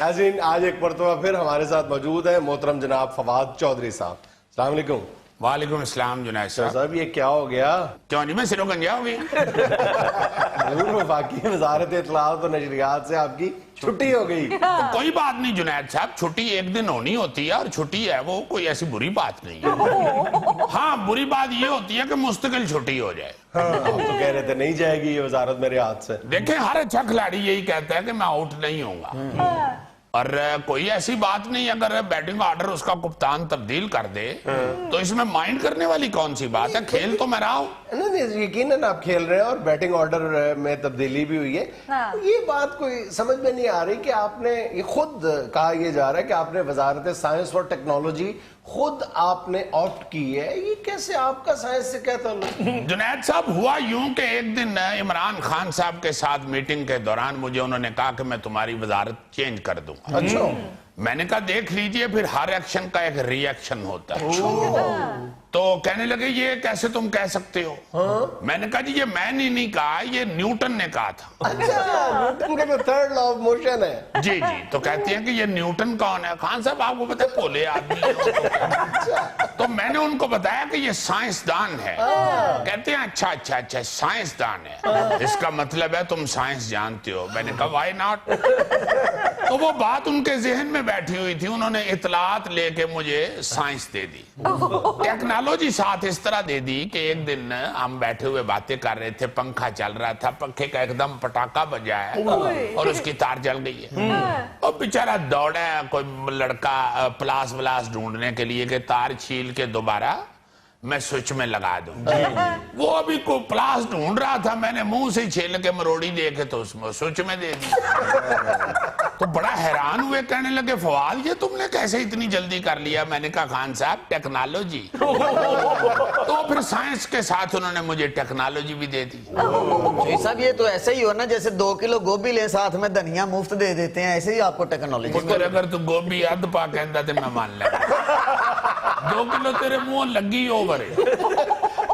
ناظرین آج ایک مرتبہ پھر ہمارے ساتھ موجود ہیں محترم جناب فواد چودھری صاحب. السلام علیکم. وعلیکم السلام جنید صاحب. یہ کیا ہو گیا؟ کیوں نہیں میں سرو گنجا ہو گئی؟ وفاقی وزارت اطلاعات و نشریات سے آپ کی چھٹی ہو گئی. کوئی بات نہیں جنید صاحب, چھٹی ایک دن ہونی ہوتی ہے اور چھٹی ہے وہ کوئی ایسی بری بات نہیں ہے. ہاں بری بات یہ ہوتی ہے کہ مستقل چھٹی ہو جائے. آپ تو کہہ رہے تھے نہیں جائے گی یہ وزارت میرے ہاتھ سے. دیکھیں ہر اچھا کھلاڑی یہی کہتا ہے کہ میں آؤٹ نہیں ہوں گا, اور کوئی ایسی بات نہیں. اگر بیٹنگ آرڈر اس کا کپتان تبدیل کر دے تو اس میں مائنڈ کرنے والی کون سی بات ہے؟ کھیل تو میں رہا ہوں. نہیں یقیناً آپ کھیل رہے ہیں اور بیٹنگ آرڈر میں تبدیلی بھی ہوئی ہے. یہ بات کوئی سمجھ میں نہیں آ رہی کہ آپ نے یہ خود کہا یہ جا رہا ہے کہ آپ نے وزارت سائنس اور ٹیکنالوجی خود آپ نے آپٹ کی ہے. یہ کیسے آپ کا سائنس سے کیا تعلق؟ جنید صاحب ہوا یوں کہ ایک دن عمران خان صاحب کے ساتھ میٹنگ کے دوران مجھے انہوں نے کہا کہ میں تمہاری وزارت چینج کر دوں. اچھا. میں نے کہا دیکھ لیجئے, پھر ہر ایکشن کا ایک ری ایکشن ہوتا ہے. تو کہنے لگے یہ کیسے تم کہہ سکتے ہو؟ میں نے کہا جی یہ میں نے نہیں کہا, یہ نیوٹن نے کہا تھا. اچھا, نیوٹن کا جو تھرڈ لا آف موشن ہے. جی جی. تو کہتے ہیں کہ یہ نیوٹن کون ہے؟ خان صاحب آپ کو پتہ ہے پولے آدمی. تو میں نے ان کو بتایا کہ یہ سائنسدان ہے. کہتے ہیں اچھا اچھا اچھا سائنسدان ہے, اس کا مطلب ہے تم سائنس جانتے ہو. میں نے کہا وائی ناٹ. تو وہ بات ان کے ذہن میں بیٹھی ہوئی تھی, انہوں نے اطلاعات لے کے مجھے سائنس دے دی, ٹیکنالوجی ساتھ اس طرح دے دی کہ ایک دن ہم بیٹھے ہوئے باتیں کر رہے تھے, پنکھا چل رہا تھا, پنکھے کا ایک دم پٹاخہ بجا ہے اور اس کی تار جل گئی ہے. اور بیچارہ دوڑا ہے کوئی لڑکا پلاس ولاس ڈھونڈنے کے لیے کہ تار چھیل کے دوبارہ میں سوئچ میں لگا دوں. وہ ابھی کو پلاس ڈھونڈ رہا تھا, میں نے منہ سے چھیل کے مروڑی دے کے تو اس میں سوئچ میں دے دی. تو بڑا حیران ہوئے, کہنے لگے فواد یہ تم نے کیسے اتنی جلدی کر لیا؟ میں نے کہا خان صاحب ٹیکنالوجی. تو پھر سائنس کے ساتھ انہوں نے مجھے ٹیکنالوجی بھی دے دی. صاحب یہ تو ایسے ہی ہو نا جیسے 2 کلو گوبھی لیں ساتھ میں دھنیا مفت دے دیتے ہیں, ایسے ہی آپ کو ٹیکنالوجی. اگر تو گوبھی اد پا کہندا تو میں مان لگا, 2 کلو تیرے منہ لگی اوور ہے.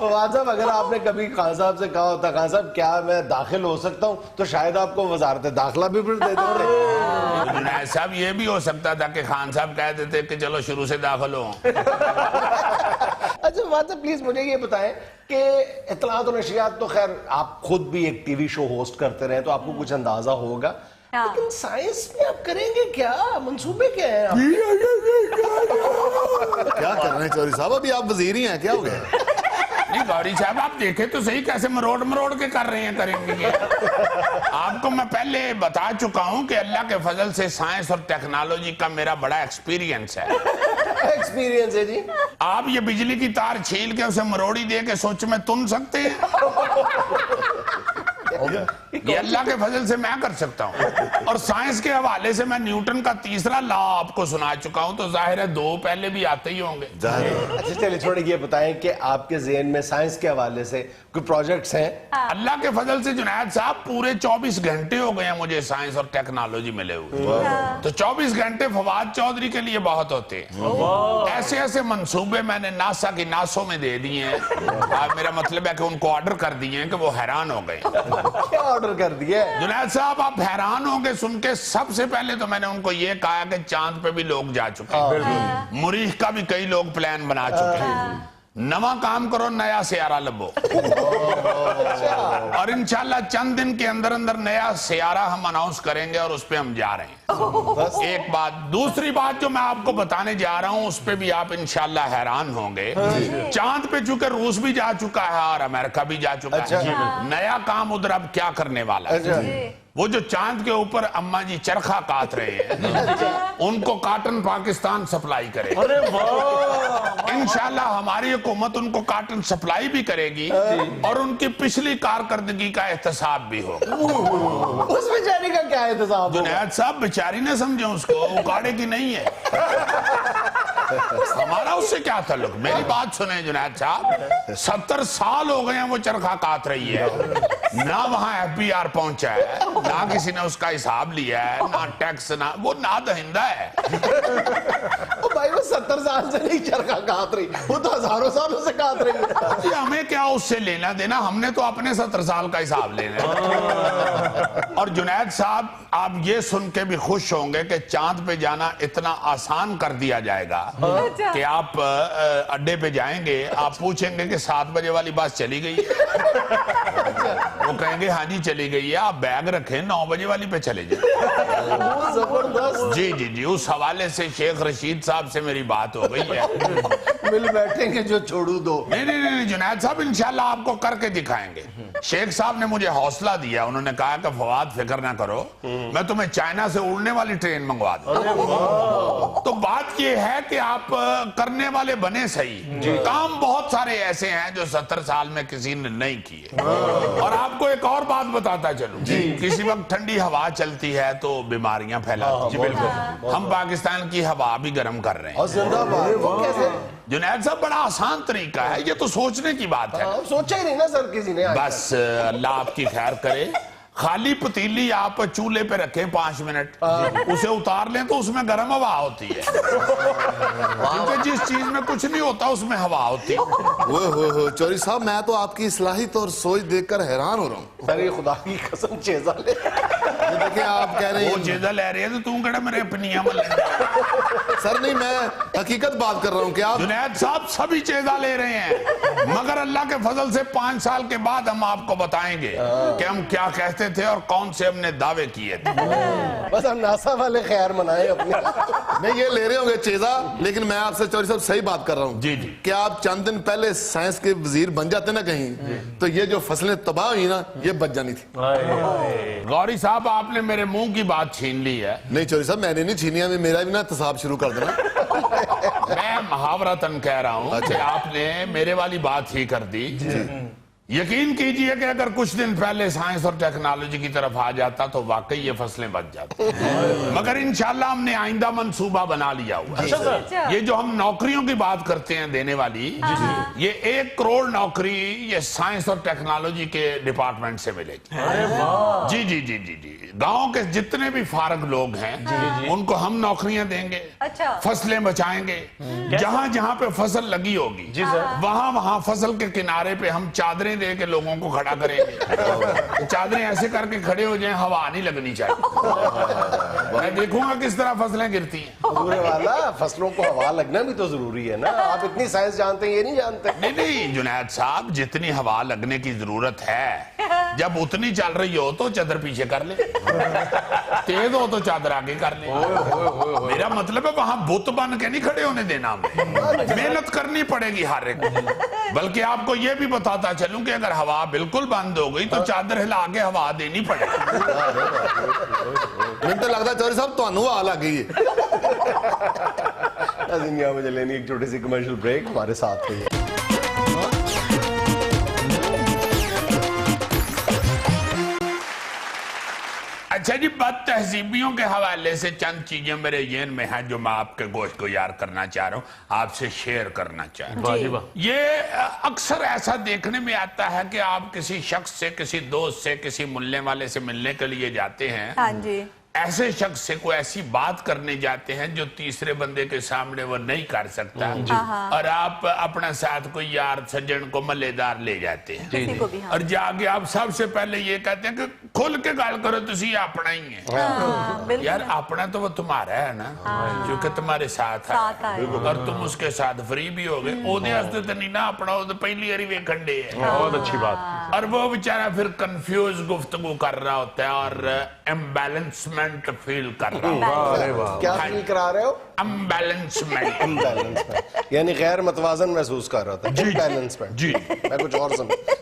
فواد صاحب اگر آپ نے کبھی خان صاحب سے کہا ہوتا خان صاحب کیا میں داخل ہو سکتا ہوں, تو شاید آپ کو وزارت داخلہ بھی پھر دے دیتے. جنید صاحب یہ بھی ہو سکتا تھا کہ خان صاحب کہہ دیتے کہ چلو شروع سے داخل ہو. اچھا فواد صاحب پلیز مجھے یہ بتائیں کہ اطلاعات و نشریات تو خیر آپ خود بھی ایک ٹی وی شو ہوسٹ کرتے رہے تو آپ کو کچھ اندازہ ہوگا, لیکن سائنس میں آپ کریں گے کیا؟ منصوبے کیا ہیں آپ؟ کیا کر رہے ہیں چودھری صاحب, ابھی آپ وزیر ہی ہیں, کیا ہو گیا؟ نہیں گوری صاحب آپ دیکھیں تو صحیح کیسے مروڑ کے کر رہے ہیں, کریں گے. آپ کو میں پہلے بتا چکا ہوں کہ اللہ کے فضل سے سائنس اور ٹیکنالوجی کا میرا بڑا ایکسپیرینس ہے. ایکسپیرینس ہے جی. آپ یہ بجلی کی تار چھیل کے اسے مروڑی دے کے سوچ میں تن سکتے ہیں؟ یہ اللہ کے فضل سے میں کر سکتا ہوں. اور سائنس کے حوالے سے میں نیوٹن کا تیسرا لا آپ کو سنا چکا ہوں, تو ظاہر ہے 2 پہلے بھی آتے ہی ہوں گے. اچھا چلے چھوڑے یہ بتائیں کہ آپ کے ذہن میں سائنس کے حوالے سے کوئی پروجیکٹس ہیں؟ اللہ کے فضل سے جنید صاحب پورے 24 گھنٹے ہو گئے ہیں مجھے سائنس اور ٹیکنالوجی ملے ہوئے. تو 24 گھنٹے فواد چودھری کے لیے بہت ہوتے ہیں. ایسے ایسے منصوبے میں نے ناسا کی ناسوں میں دے دیے ہیں, میرا مطلب ہے کہ ان کو آرڈر کر دیے ہیں کہ وہ حیران ہو گئے. کیا آرڈر کر دیا ہے؟ جنید صاحب آپ حیران ہوں گے سن کے. سب سے پہلے تو میں نے ان کو یہ کہا کہ چاند پہ بھی لوگ جا چکے ہیں, مریخ کا بھی کئی لوگ پلان بنا چکے ہیں, نواں کام کرو نیا سیارہ لبو. اور انشاءاللہ چند دن کے اندر نیا سیارہ ہم اناؤنس کریں گے اور اس پہ ہم جا رہے ہیں. ایک بات. دوسری بات جو میں آپ کو بتانے جا رہا ہوں اس پہ بھی آپ انشاءاللہ حیران ہوں گے. چاند پہ چونکہ روس بھی جا چکا ہے اور امریکہ بھی جا چکا ہے, نیا کام ادھر اب کیا کرنے والا ہے. وہ جو چاند کے اوپر اماں جی چرخہ کاٹ رہے ہیں ان کو کاٹن پاکستان سپلائی کرے گی. انشاءاللہ ہماری حکومت ان کو کاٹن سپلائی بھی کرے گی اور ان کی پچھلی کارکردگی کا احتساب بھی ہوگا. اس بیچاری کا کیا احتساب؟ جنید صاحب بیچاری نہ سمجھیں اس کو, اکاڑے کی نہیں ہے, ہمارا اس سے کیا تعلق. میری بات سنیں جنید صاحب, 70 سال ہو گئے ہیں وہ چرخہ کاٹ رہی ہے, ना वहां FBR पहुंचा है, ना किसी ने उसका हिसाब लिया है, ना टैक्स, ना वो ना दहिंदा है। ओ भाई वो 70 साल से नहीं चरखा काट रही, वो तो हजारों सालों से काट रही है। ये हमें क्या उससे लेना देना, हमने तो अपने 70 साल का हिसाब लेना है। और जुनैद साहब, आप ये सुन के भी खुश होंगे कि चांद पे जाना इतना आसान कर दिया जाएगा कि आप अड्डे पे जाएंगे, आप पूछेंगे कि 7 बजे वाली बस चली गई है, वो कहेंगे हाँ जी चली गई है, आप बैग रखें 9 बजे वाली पे चले जाए। जबरदस्त। जी जी जी, उस हवाले से शेख रशीद साहब से मेरी बात हो गई है। मिल बैठेंगे जो छोड़ू दो। नहीं नहीं नहीं जुनैद साहब, इंशाल्लाह आपको करके दिखाएंगे। शेख साहब ने मुझे हौसला दिया, उन्होंने कहा कि फवाद फिक्र ना करो, मैं तुम्हें चाइना से उड़ने वाली ट्रेन मंगवा दूं। तो बात ये है कि आप करने वाले बने सही, काम बहुत सारे ऐसे हैं जो 70 साल में किसी ने नहीं किए। और आपको एक और बात बताता चलूं, किसी वक्त ठंडी हवा चलती है तो बीमारियां फैलाती हैं। बिल्कुल, हम पाकिस्तान की हवा भी गर्म कर रहे हैं। और जिंदाबाद, वो कैसे? जुनैद साहब, बड़ा आसान तरीका है, ये तो सोचने की बात है। हाँ, सोचा ही नहीं ना सर किसी ने। बस अल्लाह आपकी खैर करे। खाली पतीली आप चूल्हे पे रखें 5 मिनट, उसे उतार लें तो उसमें गर्म हवा होती है, क्योंकि जिस चीज में कुछ नहीं होता उसमें हवा होती है। हो चौधरी साहब, मैं तो आपकी सलाहियत और सोच देखकर हैरान हो रहा हूँ। सर ये खुदा की कसम चेजा ले। देखिए आप कह रहे वो हैं चीज़ा ले रही है तो तू कड़ा मेरे पनिया में सर, नहीं मैं हकीकत बात कर रहा हूँ कि आप जुनैद साहब सभी चेजा ले रहे हैं, मगर अल्लाह के फजल से 5 साल के बाद हम आपको बताएंगे कि हम क्या कहते थे और कौन से हमने दावे किए थे। बस हम नासा वाले खैर मनाए अपने। नहीं ये ले रहे होंगे चेजा, लेकिन मैं आपसे चौधरी साहब सही बात कर रहा हूँ। जी जी। कि आप चंद दिन पहले साइंस के वजीर बन जाते ना कहीं, तो ये जो फसलें तबाह हुई ना, ये बच जानी थी। गौरी साहब, आपने मेरे मुंह की बात छीन ली है। नहीं चौधरी साहब, मैंने नहीं छीनी, अभी मेरा भी ना तसाब शुरू कर देना। मैं मुहावरतन कह रहा हूं कि आपने मेरे वाली बात ही कर दी। यकीन कीजिए कि अगर कुछ दिन पहले साइंस और टेक्नोलॉजी की तरफ आ जाता तो वाकई ये फसलें बच जाती, मगर इंशाल्लाह हमने आइंदा मंसूबा बना लिया हुआ है। ये जो हम नौकरियों की बात करते हैं देने वाली, ये 1 करोड़ नौकरी ये साइंस और टेक्नोलॉजी के डिपार्टमेंट से मिलेगी। जी जी जी जी जी, गांव के जितने भी फारग लोग हैं उनको हम नौकरियां देंगे, फसलें बचाएंगे। जहां जहां पे फसल लगी होगी वहां वहां फसल के किनारे पे हम चादरें दे के लोगों को खड़ा करेंगे। चादरें ऐसे करके खड़े हो जाएं, हवा नहीं लगनी चाहिए। मैं देखूंगा किस तरह फसलें गिरती हैं। पूरे वाला फसलों को हवा लगना भी तो जरूरी है ना। आप इतनी साइंस जानते हैं, ये नहीं जानते। नहीं नहीं जुनैद साहब, जितनी हवा लगने की जरूरत है, जब उतनी चल रही हो तो चादर पीछे कर ले, तेज हो तो चादर आगे कर ले। मेरा मतलब है वहां बुत बन के नहीं खड़े होने देना, हमें मेहनत करनी पड़ेगी हर एक। बल्कि आपको यह भी बताता चलूं कि अगर हवा बिल्कुल बंद हो गई तो चादर हिला के हवा देनी पड़ेगी। मुझे तो लगता है चौधरी साहब ਤੁਹਾਨੂੰ आ लग गई है। दुनिया मुझे लेनी एक छोटी सी कमर्शियल ब्रेक, हमारे साथ रहिए। अच्छा जी, बद तहजीबियों के हवाले से चंद चीजें मेरे ज़हन में हैं जो मैं आपके गोश्त को यार करना चाह रहा हूँ, आपसे शेयर करना चाह रहा हूँ। ये अक्सर ऐसा देखने में आता है कि आप किसी शख्स से, किसी दोस्त से, किसी मुल्ले वाले से मिलने के लिए जाते हैं। हाँ जी। ऐसे शख्स से कोई ऐसी बात करने जाते हैं जो तीसरे बंदे के सामने वो नहीं कर सकता, और आप अपना साथ कोई यार सज्जन को मल्लेदार ले जाते हैं, किसी को भी, हाँ। और जाके आप सबसे पहले ये कहते हैं कि खुल के गाल करो, तुसी अपना ही है। बिल्कुल। यार अपना तो वो तुम्हारा है ना, क्योंकि तुम्हारे साथ है और तुम उसके साथ फ्री भी हो गए। ओदे वास्ते तो नहीं ना अपना, वो तो पहली बारी वेखण डे है। बहुत अच्छी बात। और वो बेचारा फिर कंफ्यूज गुफ्तगू कर रहा होता है और इम्बैलेंसमेंट फील कर रहा होता है। क्या फील करा रहे हो? इम्बैलेंसमेंट। इम्बैलेंसमेंट यानी गैर मतवाजन महसूस कर रहा था। इम्बैलेंसमेंट जी। मैं कुछ और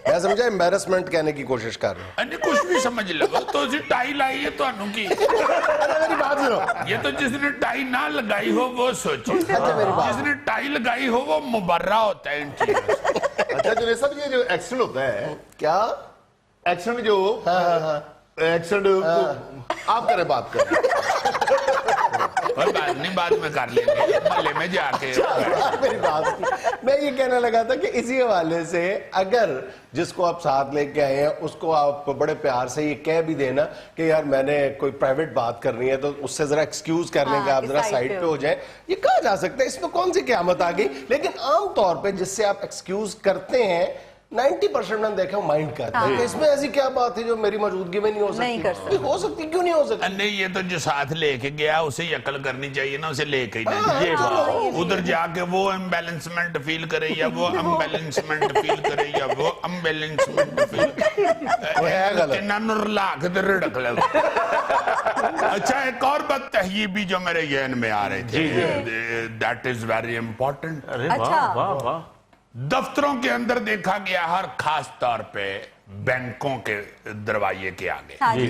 मैं समझा एम्बैरेसमेंट कहने की कोशिश कर रहा हूँ। अन्य कुछ भी समझ लो, तो जी टाई लाई है तो की। मेरी बात सुनो। ये तो जिसने टाई ना लगाई हो वो सोचे, जिसने टाई लगाई हो वो मुबर्रा होता है इन चीजों से। अच्छा जुनैद साहब, ये जो एक्सीडेंट होता है, क्या एक्सीडेंट जो एक्सीडेंट आप करें बात करें। और बाद में कर लेंगे मोहल्ले में जाके। मेरी बात मैं ये कहने लगा था कि इसी हवाले से अगर जिसको आप साथ लेके आए हैं उसको आप बड़े प्यार से ये कह भी देना कि यार मैंने कोई प्राइवेट बात करनी है तो उससे जरा एक्सक्यूज कर लेंगे, आप जरा साइड पे हो जाए, ये कहा जा सकता है, इसमें कौन सी क़यामत आ गई। लेकिन आम तौर पे जिससे आप एक्सक्यूज करते हैं 90% मैंने देखा माइंड करते हैं। इसमें ऐसी क्या बात है जो मेरी मौजूदगी में नहीं हो सकती? नहीं कर सकती। हो सकती, क्यों नहीं हो सकती? नहीं, ये तो जो साथ लेके गया उसे ही अकल करनी चाहिए ना, उसे लेके ही नहीं ये बात उधर जाके वो इम्बैलेंसमेंट फील करे या वो अम्बैलेंसमेंट फील करे या वो अम्बैलेंसमेंट फील करे, ला के तो रड़क ले। अच्छा, एक और बात है भी जो मेरे ज़हन में आ रहे थे, दैट इज वेरी इंपॉर्टेंट। अच्छा, दफ्तरों के अंदर देखा गया हर खास तौर पे बैंकों के दरवाजे के आगे, हाँ जी,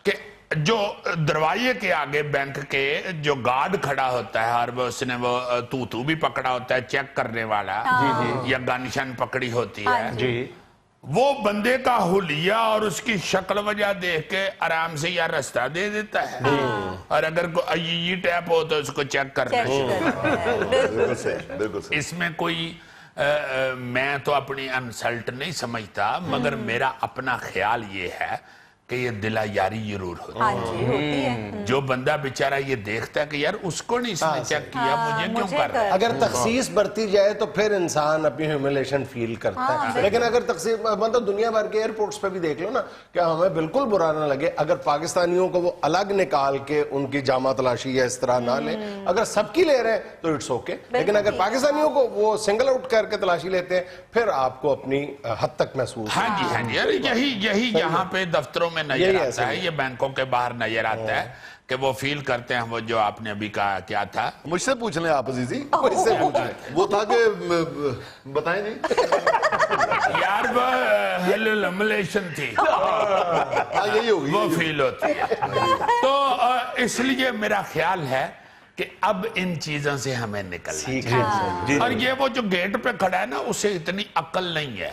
कि जो दरवाजे के आगे बैंक के जो गार्ड खड़ा होता है और वो उसने वो तू भी पकड़ा होता है चेक करने वाला, या गनशन पकड़ी होती है जी, वो बंदे का हुलिया और उसकी शक्ल वजह देख के आराम से यार रास्ता दे देता है। और अगर कोई टैप हो तो उसको चेक करना बिल्कुल सही, बिल्कुल सही। इसमें कोई मैं तो अपनी इंसल्ट नहीं समझता, मगर मेरा अपना ख्याल ये है कि ये दिला यारी जरूर होती हाँ जी, होती है। जो बंदा बेचारा ये देखता है कि यार उसको नहीं इसने चेक किया, मुझे क्यों कर रहा है। अगर तखसीस बरती जाए तो फिर इंसान अपनी ह्यूमिलेशन फील करता है। लेकिन अगर तखसीस मतलब दुनिया भर के एयरपोर्ट्स पे भी देख लो ना, क्या हमें बिल्कुल बुरा ना लगे अगर पाकिस्तानियों को वो अलग निकाल के उनकी जामा तलाशी या इस तरह ना ले, अगर सबकी ले रहे हैं तो इट्स ओके, लेकिन अगर पाकिस्तानियों को वो सिंगल आउट करके तलाशी लेते हैं फिर आपको अपनी हद तक महसूस। हाँ जी, हाँ जी, अरे यही यहाँ पे दफ्तरों में नजर आता है, ये बैंकों के बाहर नजर आता है कि वो फील करते हैं वो जो आपने अभी कहा क्या था। मुझसे पूछ लें आप अजीजी, मुझसे पूछ लें। वो था कि बताएं नहीं यार वो लमलेशन थी, यही होगी, वो फील होती है। तो इसलिए मेरा ख्याल है कि अब इन चीजों से हमें निकलना चाहिए। और ये वो जो गेट पे खड़ा है ना, उसे इतनी अक्ल नहीं है,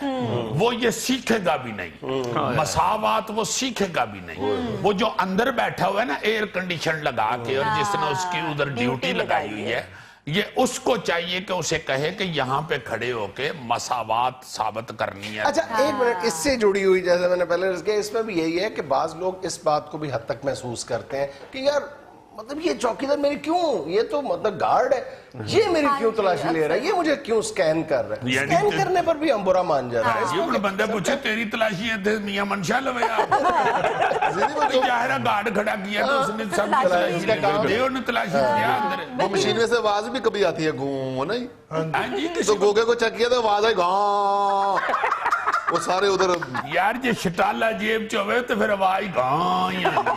वो ये सीखेगा भी नहीं, मसावात वो सीखेगा भी नहीं। वो जो अंदर बैठा हुआ है ना एयर कंडीशन लगा के, और जिसने उसकी उधर ड्यूटी लगाई हुई है, ये उसको चाहिए कि उसे कहे कि यहाँ पे खड़े होके मसावात साबित करनी है। अच्छा, एक मिनट, इससे जुड़ी हुई जैसे मैंने पहले किया, इसमें भी यही है कि बाज लोग इस बात को भी हद तक महसूस करते हैं कि यार मतलब ये चौकीदार मेरी क्यों, ये तो मतलब गार्ड है, ये मेरी क्यों तलाशी ले रहा है, ये मुझे क्यों स्कैन कर रहा है। स्कैन करने पर भी हम बुरा मान जाते हैं। ये बंदा पूछे तेरी तलाशी है थे मियां मनशा लवे तो जाहिर गार्ड खड़ा किया तो उसने सब तलाशी दे, उन्हें तलाशी दिया अंदर। वो मशीन में से आवाज भी कभी आती है गूं, नहीं हाँ जी, तो गोगे को चेक किया तो आवाज आई गां, वो सारे उधर। यार जे शटाला जेब च होवे तो फिर आवाज गां ही आती।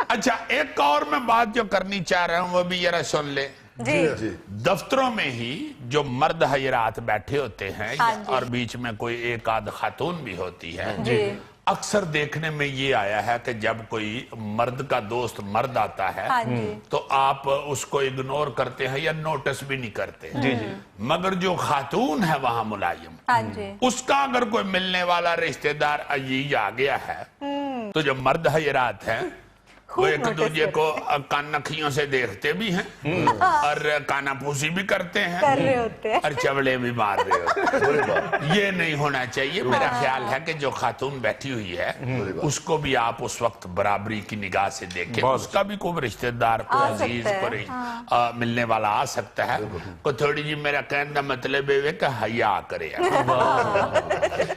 अच्छा, एक और मैं बात जो करनी चाह रहा हूं वो भी जरा सुन ले जी, दफ्तरों में ही जो मर्द हजरात बैठे होते हैं, हाँ और बीच में कोई एक आध खातून भी होती है, जी, अक्सर देखने में ये आया है कि जब कोई मर्द का दोस्त मर्द आता है, हाँ जी, तो आप उसको इग्नोर करते हैं या नोटिस भी नहीं करते। मगर जो खातून है वहां मुलायम, हाँ जी, उसका अगर कोई मिलने वाला रिश्तेदार अजीज आ गया है, तो जो मर्द हजरात हैं वो एक दूसरे को कानखियों से देखते भी हैं और कानापूसी भी करते हैं, कर रहे होते हैं, और चवड़े भी मार रहे होते हैं। ये नहीं होना चाहिए। मेरा ख्याल है कि जो खातून बैठी हुई है उसको भी आप उस वक्त बराबरी की निगाह से देखें। उसका भी कोई रिश्तेदार, कोई अजीज, कोई मिलने वाला आ सकता है, को थोड़ी जी मेरा कहने का मतलब है कि हया करे।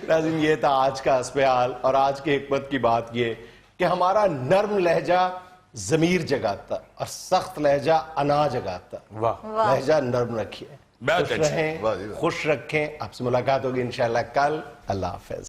नाज़रीन, ये था आज का अस्पहाल, और आज की हिकमत की बात ये कि हमारा नर्म लहजा ज़मीर जगाता और सख्त लहजा अना जगाता। लहजा नर्म रखिए, खुश रहें, खुश रखें। आपसे मुलाकात होगी इंशाअल्लाह कल। अल्लाह हाफ़िज़।